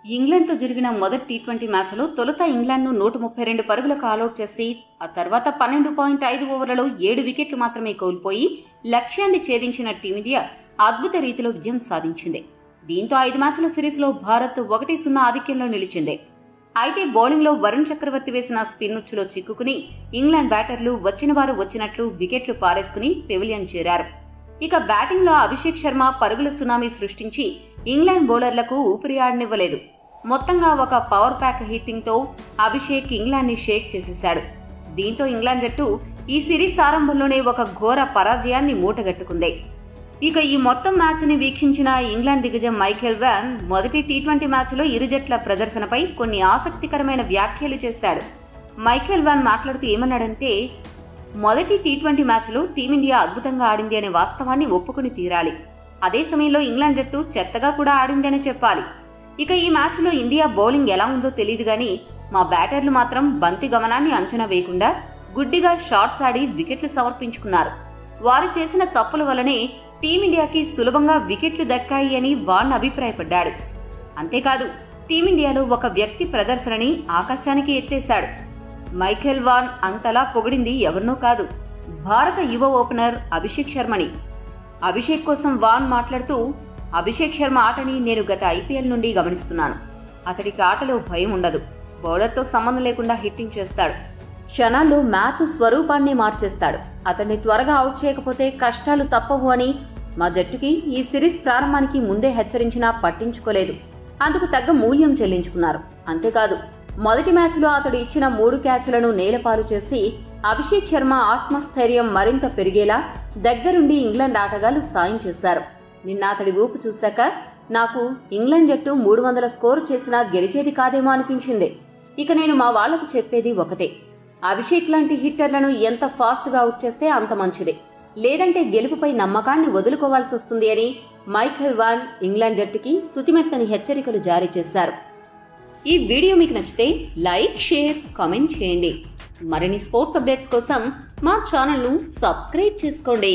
ఇంగ్లాండ్తో జరిగిన మొదటి టీ20 మ్యాచ్లో తొలుత ఇంగ్లాండ్ను 132 పరుగులకు ఆలౌట్ చేసి ఆ తర్వాత 12.5 ఓవర్లలో 7 వికెట్లు మాత్రమే కోల్పోయి లక్ష్యాన్ని ఛేదించిన టీమిండియా అద్భుత రీతిలో విజయం సాధించింది. దీంతో 5 మ్యాచ్ల సిరీస్లో భారత్ 1-0 ఆధిక్యంలో నిలిచింది. అయితే బౌలింగ్లో వరుణ్ చక్రవర్తి వేసిన స్పిన్ ఉచ్చులో చిక్కుకుని ఇంగ్లాండ్ బ్యాటర్లు వచ్చిన వారు వచ్చినట్లు వికెట్లు పారేసుకుని పెవిలియన్ చేరారు. ఇక బ్యాటింగ్లో అభిషేక్ శర్మ పరుగుల సునామీ సృష్టించి ఇంగ్లాండ్ బౌలర్లకు ఊపిరి ఆడనివ్వలేదు. మొత్తంగా ఒక పవర్ ప్యాక్ హిట్టింగ్తో అభిషేక్ ఇంగ్లాండ్ని షేక్ చేసేశాడు. దీంతో ఇంగ్లాండ్ జట్టు ఈ సిరీస్ ఆరంభంలోనే ఒక ఘోర పరాజయాన్ని మూటగట్టుకుంది. ఇక ఈ మొత్తం మ్యాచ్ని వీక్షించిన ఇంగ్లాండ్ దిగ్గజం మైఖేల్ వాన్ మొదటి టీ20 మ్యాచ్లో ఇరు జట్ల ప్రదర్శనపై కొన్ని ఆసక్తికరమైన వ్యాఖ్యలు చేశాడు. మైఖేల్ వాన్ మాట్లాడుతూ ఏమన్నాడంటే, మొదటి టీ20 మ్యాచ్లో టీమిండియా అద్భుతంగా ఆడింది అనే వాస్తవాన్ని ఒప్పుకుని తీరాలి. అదే సమయంలో ఇంగ్లాండ్ జట్టు చెత్తగా కూడా ఆడింది అని చెప్పాలి. ఇక ఈ మ్యాచ్లో ఇండియా బౌలింగ్ ఎలా ఉందో తెలియదు గానీ మా బ్యాటర్లు మాత్రం బంతి గమనాన్ని అంచనా వేయకుండా గుడ్డిగా షాట్స్ ఆడి వికెట్లు సమర్పించుకున్నారు. వారు చేసిన తప్పుల వల్లనే టీమిండియాకి సులభంగా వికెట్లు దక్కాయి అని వాన్ అభిప్రాయపడ్డాడు. అంతేకాదు టీమిండియాలో ఒక వ్యక్తి ప్రదర్శనని ఆకాశానికి ఎత్తేశాడు. మైఖేల్ వాన్ అంతలా పొగిడింది ఎవరినో కాదు, భారత యువ ఓపెనర్ అభిషేక్ శర్మని. అభిషేక్ కోసం వాన్ మాట్లాడుతూ, అభిషేక్ శర్మ ఆటని నేను గత ఐపీఎల్ నుండి గమనిస్తున్నాను. అతడికి ఆటలో భయం ఉండదు. బౌలర్తో సంబంధం లేకుండా హిట్టింగ్ చేస్తాడు. క్షణాల్లో మ్యాచ్ స్వరూపాన్ని మార్చేస్తాడు. అతన్ని త్వరగా అవుట్ చేయకపోతే కష్టాలు తప్పవు అని మా జట్టుకి ఈ సిరీస్ ప్రారంభానికి ముందే హెచ్చరించినా పట్టించుకోలేదు. అందుకు తగ్గ మూల్యం చెల్లించుకున్నారు. అంతేకాదు మొదటి మ్యాచ్లో అతడు ఇచ్చిన 3 క్యాచ్లను నేలపాలు చేసి అభిషేక్ శర్మ ఆత్మస్థైర్యం మరింత పెరిగేలా దగ్గరుండి ఇంగ్లాండ్ ఆటగాళ్లు సాయం చేశారు. నిన్న అతడి ఊపు చూశాక నాకు ఇంగ్లాండ్ జట్టు 300 స్కోరు చేసినా గెలిచేది కాదేమో అనిపించింది. ఇక నేను మా వాళ్లకు చెప్పేది ఒకటే, అభిషేక్ లాంటి హిట్టర్లను ఎంత ఫాస్ట్గా అవుట్ చేస్తే అంత మంచిదే, లేదంటే గెలుపుపై నమ్మకాన్ని వదులుకోవాల్సి వస్తుంది అని మైఖేల్ వాన్ ఇంగ్లాండ్ జట్టుకి శుతిమెత్తని హెచ్చరికలు జారీ చేశారు. ఈ వీడియో మీకు నచ్చితే లైక్, షేర్, కామెంట్ చేయండి. మరిన్ని స్పోర్ట్స్ అప్డేట్స్ కోసం మా ఛానల్ను సబ్స్క్రైబ్ చేసుకోండి.